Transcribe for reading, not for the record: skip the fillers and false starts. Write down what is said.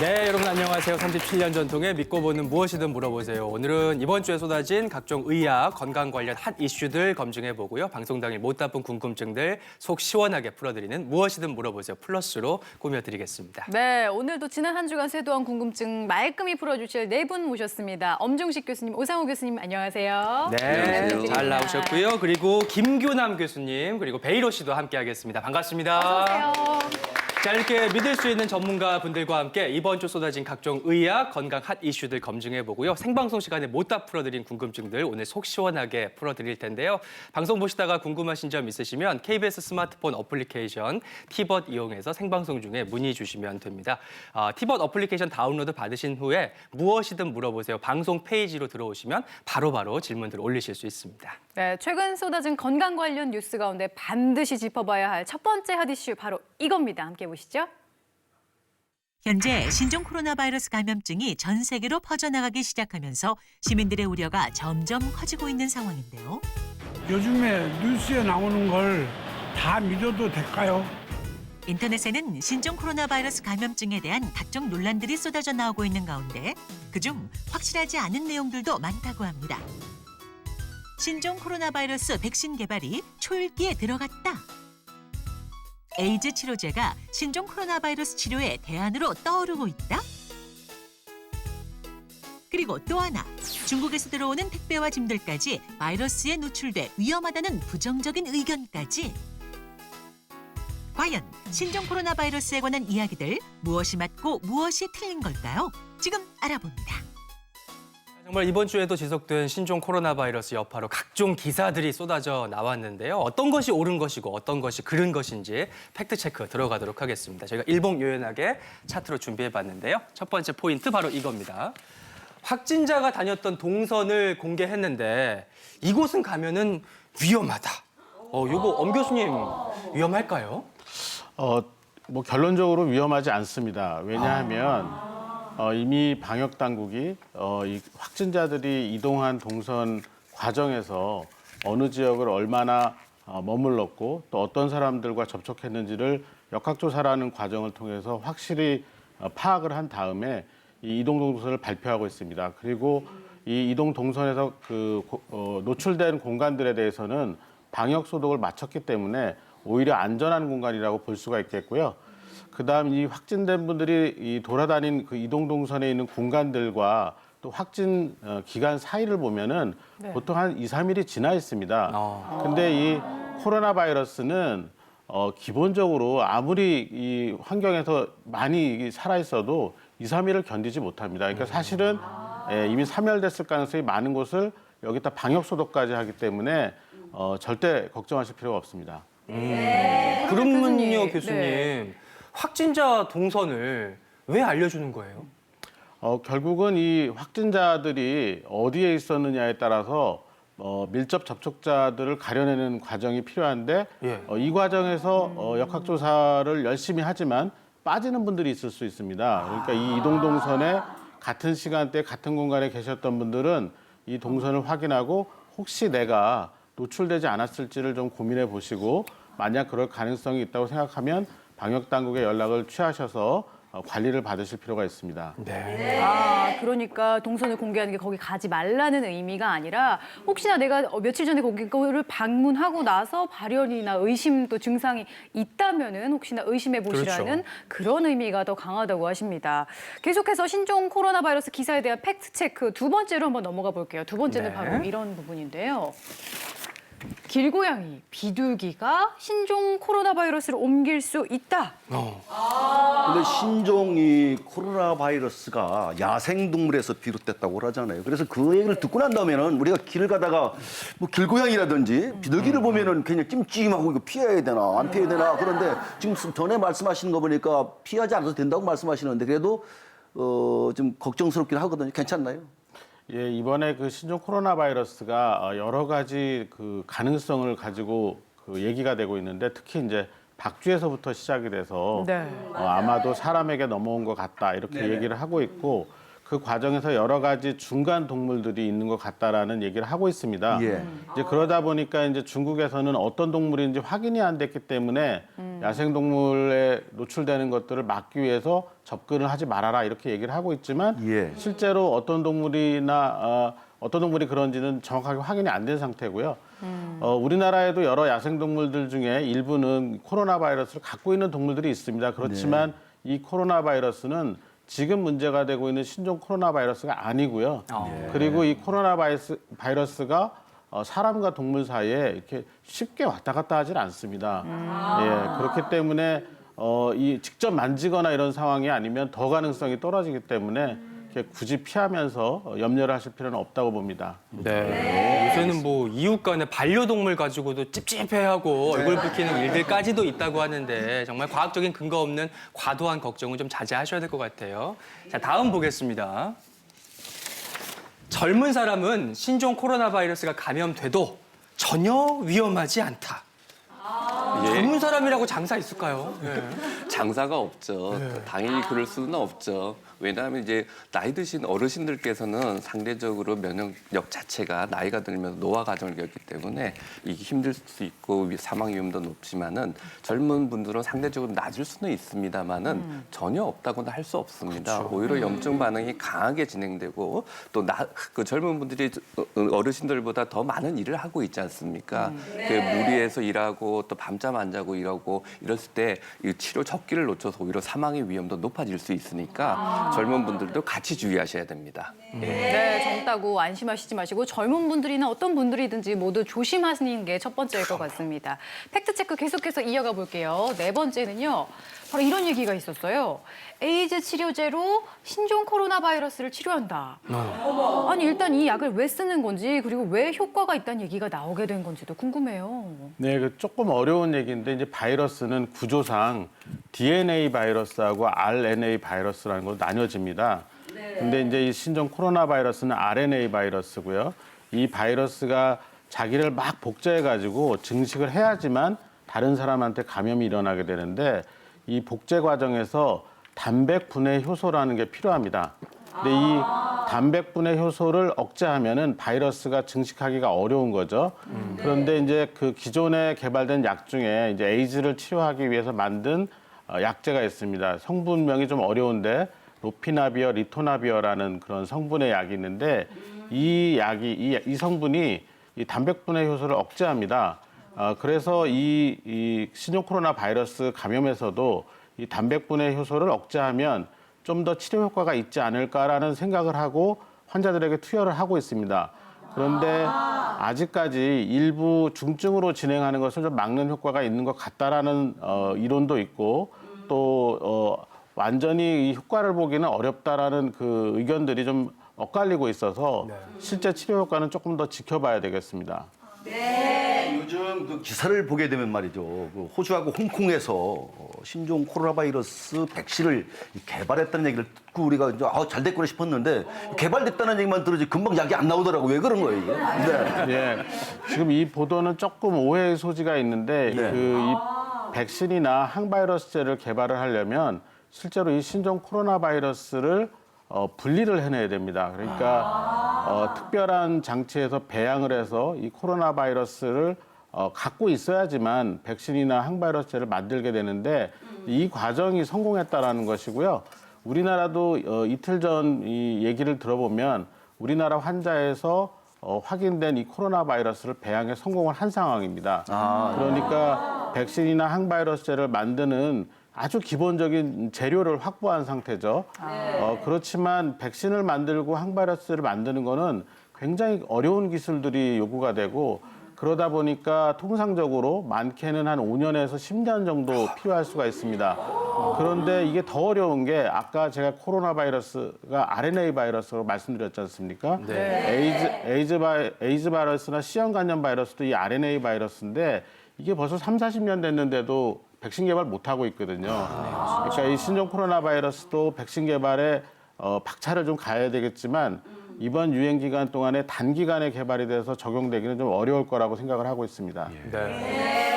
네, 여러분 안녕하세요. 37년 전통의 믿고 보는 무엇이든 물어보세요. 오늘은 이번 주에 쏟아진 각종 의학, 건강 관련 핫 이슈들 검증해보고요. 방송 당일 못다 푼 궁금증들 속 시원하게 풀어드리는 무엇이든 물어보세요 플러스로 꾸며드리겠습니다. 네, 오늘도 지난 한 주간 쇄도한 궁금증 말끔히 풀어주실 네 분 모셨습니다. 엄중식 교수님, 오상호 교수님 안녕하세요. 네, 잘 나오셨고요. 그리고 김규남 교수님, 그리고 베이로 씨도 함께하겠습니다. 반갑습니다. 안녕하세요. 자, 이렇게 믿을 수 있는 전문가 분들과 함께 이번 주 쏟아진 각종 의학, 건강 핫 이슈들 검증해보고요. 생방송 시간에 못다 풀어드린 궁금증들 오늘 속 시원하게 풀어드릴 텐데요. 방송 보시다가 궁금하신 점 있으시면 KBS 스마트폰 어플리케이션 티벗 이용해서 생방송 중에 문의 주시면 됩니다. 티벗 어플리케이션 다운로드 받으신 후에 무엇이든 물어보세요. 방송 페이지로 들어오시면 바로바로 질문들 올리실 수 있습니다. 네, 최근 쏟아진 건강 관련 뉴스 가운데 반드시 짚어봐야 할 첫 번째 핫 이슈 바로 이겁니다. 함께 보시죠. 현재 신종 코로나 바이러스 감염증이 전 세계로 퍼져나가기 시작하면서 시민들의 우려가 점점 커지고 있는 상황인데요. 요즘에 뉴스에 나오는 걸 다 믿어도 될까요? 인터넷에는 신종 코로나 바이러스 감염증에 대한 각종 논란들이 쏟아져 나오고 있는 가운데 그중 확실하지 않은 내용들도 많다고 합니다. 신종 코로나 바이러스 백신 개발이 초읽기에 들어갔다. 에이즈 치료제가 신종 코로나 바이러스 치료의 대안으로 떠오르고 있다. 그리고 또 하나, 중국에서 들어오는 택배와 짐들까지 바이러스에 노출돼 위험하다는 부정적인 의견까지. 과연 신종 코로나 바이러스에 관한 이야기들 무엇이 맞고 무엇이 틀린 걸까요? 지금 알아봅니다. 정말 이번 주에도 지속된 신종 코로나 바이러스 여파로 각종 기사들이 쏟아져 나왔는데요. 어떤 것이 옳은 것이고 어떤 것이 그른 것인지 팩트체크 들어가도록 하겠습니다. 저희가 일목요연하게 차트로 준비해봤는데요. 첫 번째 포인트 바로 이겁니다. 확진자가 다녔던 동선을 공개했는데 이곳은 가면은 위험하다. 요거 엄 교수님 위험할까요? 뭐 결론적으로 위험하지 않습니다. 왜냐하면 이미 방역 당국이 이 확진자들이 이동한 동선 과정에서 어느 지역을 얼마나 머물렀고 또 어떤 사람들과 접촉했는지를 역학조사라는 과정을 통해서 확실히 파악을 한 다음에 이 이동 동선을 발표하고 있습니다. 그리고 이 이동 동선에서 노출된 공간들에 대해서는 방역 소독을 마쳤기 때문에 오히려 안전한 공간이라고 볼 수가 있겠고요. 그다음 이 확진된 분들이 이 돌아다닌 그 이동 동선에 있는 공간들과 또 확진 기간 사이를 보면은 보통 한 2, 3일이 지나 있습니다. 근데 이 코로나 바이러스는 기본적으로 아무리 이 환경에서 많이 살아 있어도 2, 3일을 견디지 못합니다. 그러니까 사실은 이미 사멸됐을 가능성이 많은 곳을 여기다 방역 소독까지 하기 때문에 절대 걱정하실 필요가 없습니다. 그러면요, 교수님. 네. 확진자 동선을 왜 알려주는 거예요? 결국은 이 확진자들이 어디에 있었느냐에 따라서 밀접 접촉자들을 가려내는 과정이 필요한데 이 과정에서 역학조사를 열심히 하지만 빠지는 분들이 있을 수 있습니다. 그러니까 이 이동 동선에 같은 시간대 같은 공간에 계셨던 분들은 이 동선을 확인하고 혹시 내가 노출되지 않았을지를 좀 고민해 보시고 만약 그럴 가능성이 있다고 생각하면 방역 당국에 연락을 취하셔서 관리를 받으실 필요가 있습니다. 네. 그러니까 동선을 공개하는 게 거기 가지 말라는 의미가 아니라 혹시나 내가 며칠 전에 거기를 방문하고 나서 발열이나 의심 또 증상이 있다면은 혹시나 의심해 보시라는 그런 의미가 더 강하다고 하십니다. 계속해서 신종 코로나 바이러스 기사에 대한 팩트 체크 두 번째로 한번 넘어가 볼게요. 두 번째는 바로 이런 부분인데요. 길고양이, 비둘기가 신종 코로나 바이러스를 옮길 수 있다. 근데 신종이 코로나 바이러스가 야생동물에서 비롯됐다고 그러잖아요. 그래서 그 얘기를 듣고 난 다음에는 우리가 길을 가다가 뭐 길고양이라든지 비둘기를 보면은 그냥 찜찜하고 이거 피해야 되나 안 피해야 되나 그런데 지금 전에 말씀하시는 거 보니까 피하지 않아도 된다고 말씀하시는데 그래도 좀 걱정스럽긴 하거든요. 괜찮나요? 예, 이번에 그 신종 코로나 바이러스가 여러 가지 그 가능성을 가지고 그 얘기가 되고 있는데 특히 이제 박쥐에서부터 시작이 돼서 아마도 사람에게 넘어온 것 같다 이렇게 얘기를 하고 있고 그 과정에서 여러 가지 중간 동물들이 있는 것 같다라는 얘기를 하고 있습니다. 이제 그러다 보니까 이제 중국에서는 어떤 동물인지 확인이 안 됐기 때문에 야생동물에 노출되는 것들을 막기 위해서 접근을 하지 말아라 이렇게 얘기를 하고 있지만 예. 실제로 어떤 동물이 그런지는 정확하게 확인이 안 된 상태고요. 우리나라에도 여러 야생동물들 중에 일부는 코로나 바이러스를 갖고 있는 동물들이 있습니다. 그렇지만 이 코로나 바이러스는 지금 문제가 되고 있는 신종 코로나 바이러스가 아니고요. 그리고 이 코로나 바이러스가 사람과 동물 사이에 이렇게 쉽게 왔다 갔다 하질 않습니다. 예, 그렇기 때문에 이 직접 만지거나 이런 상황이 아니면 더 가능성이 떨어지기 때문에 이렇게 굳이 피하면서 염려를 하실 필요는 없다고 봅니다. 네. 요새는 뭐 이웃 간에 반려동물 가지고도 찝찝해하고 얼굴 붉히는 일들까지도 있다고 하는데 정말 과학적인 근거 없는 과도한 걱정은 좀 자제하셔야 될 것 같아요. 자, 다음 보겠습니다. 젊은 사람은 신종 코로나 바이러스가 감염돼도 전혀 위험하지 않다. 젊은 사람이라고 장사 있을까요? 예. 장사가 없죠. 당연히 그럴 수는 없죠. 왜냐하면 이제 나이 드신 어르신들께서는 상대적으로 면역력 자체가 나이가 들면서 노화 과정을 겪기 때문에 이게 힘들 수 있고 사망 위험도 높지만은 젊은 분들은 상대적으로 낮을 수는 있습니다만은 전혀 없다고는 할 수 없습니다. 오히려 염증 반응이 강하게 진행되고 또 그 젊은 분들이 어르신들보다 더 많은 일을 하고 있지 않습니까? 그 무리해서 일하고 또 밤잠 안 자고 일하고 이랬을 때 이 치료 적기를 놓쳐서 오히려 사망의 위험도 높아질 수 있으니까 젊은 분들도 같이 주의하셔야 됩니다. 네, 젊다고 안심하시지 마시고 젊은 분들이나 어떤 분들이든지 모두 조심하시는 게 첫 번째일 것 같습니다. 팩트체크 계속해서 이어가 볼게요. 네 번째는요. 바로 이런 얘기가 있었어요. 에이즈 치료제로 신종 코로나 바이러스를 치료한다. 아니 일단 이 약을 왜 쓰는 건지 그리고 왜 효과가 있다는 얘기가 나오게 된 건지도 궁금해요. 네, 그 조금 어려운 얘기인데 이제 바이러스는 구조상 DNA 바이러스하고 RNA 바이러스라는 걸로 나뉘어집니다. 근데 이제 이 신종 코로나 바이러스는 RNA 바이러스고요. 이 바이러스가 자기를 막 복제해가지고 증식을 해야지만 다른 사람한테 감염이 일어나게 되는데 이 복제 과정에서 단백 분해 효소라는 게 필요합니다. 근데 이 단백 분해 효소를 억제하면은 바이러스가 증식하기가 어려운 거죠. 그런데 이제 그 기존에 개발된 약 중에 이제 에이즈를 치료하기 위해서 만든 약제가 있습니다. 성분명이 좀 어려운데 로피나비어, 리토나비어라는 그런 성분의 약이 있는데 이 약이 이 성분이 이 단백 분해 효소를 억제합니다. 그래서 이 신종 코로나 바이러스 감염에서도 이 단백 분해 효소를 억제하면 좀 더 치료 효과가 있지 않을까라는 생각을 하고 환자들에게 투여를 하고 있습니다. 그런데 아직까지 일부 중증으로 진행하는 것을 좀 막는 효과가 있는 것 같다라는 이론도 있고 또 완전히 이 효과를 보기는 어렵다라는 그 의견들이 좀 엇갈리고 있어서 실제 치료 효과는 조금 더 지켜봐야 되겠습니다. 요즘 그 기사를 보게 되면 말이죠. 그 호주하고 홍콩에서 신종 코로나 바이러스 백신을 개발했다는 얘기를 듣고 우리가 이제 잘 됐구나 싶었는데 개발됐다는 얘기만 들으지 금방 약이 안 나오더라고. 왜 그런 거예요, 이게? 네. 예, 지금 이 보도는 조금 오해의 소지가 있는데 네. 이 백신이나 항바이러스제를 개발을 하려면 실제로 이 신종 코로나 바이러스를 분리를 해내야 됩니다. 그러니까 특별한 장치에서 배양을 해서 이 코로나 바이러스를 갖고 있어야지만 백신이나 항바이러스제를 만들게 되는데 이 과정이 성공했다라는 것이고요. 우리나라도 이틀 전 이 얘기를 들어보면 우리나라 환자에서 확인된 이 코로나 바이러스를 배양에 성공을 한 상황입니다. 그러니까 백신이나 항바이러스제를 만드는 아주 기본적인 재료를 확보한 상태죠. 그렇지만 백신을 만들고 항바이러스를 만드는 거는 굉장히 어려운 기술들이 요구가 되고 그러다 보니까 통상적으로 많게는 한 5년에서 10년 정도 필요할 수가 있습니다. 그런데 이게 더 어려운 게 아까 제가 코로나 바이러스가 RNA 바이러스로 말씀드렸지 않습니까? 에이즈 바이러스나 C형 간염 바이러스도 이 RNA 바이러스인데 이게 벌써 30-40년 됐는데도 백신 개발 못하고 있거든요. 그러니까 이 신종 코로나 바이러스도 백신 개발에 박차를 좀 가야 되겠지만 이번 유행 기간 동안에 단기간에 개발이 돼서 적용되기는 좀 어려울 거라고 생각을 하고 있습니다. 네.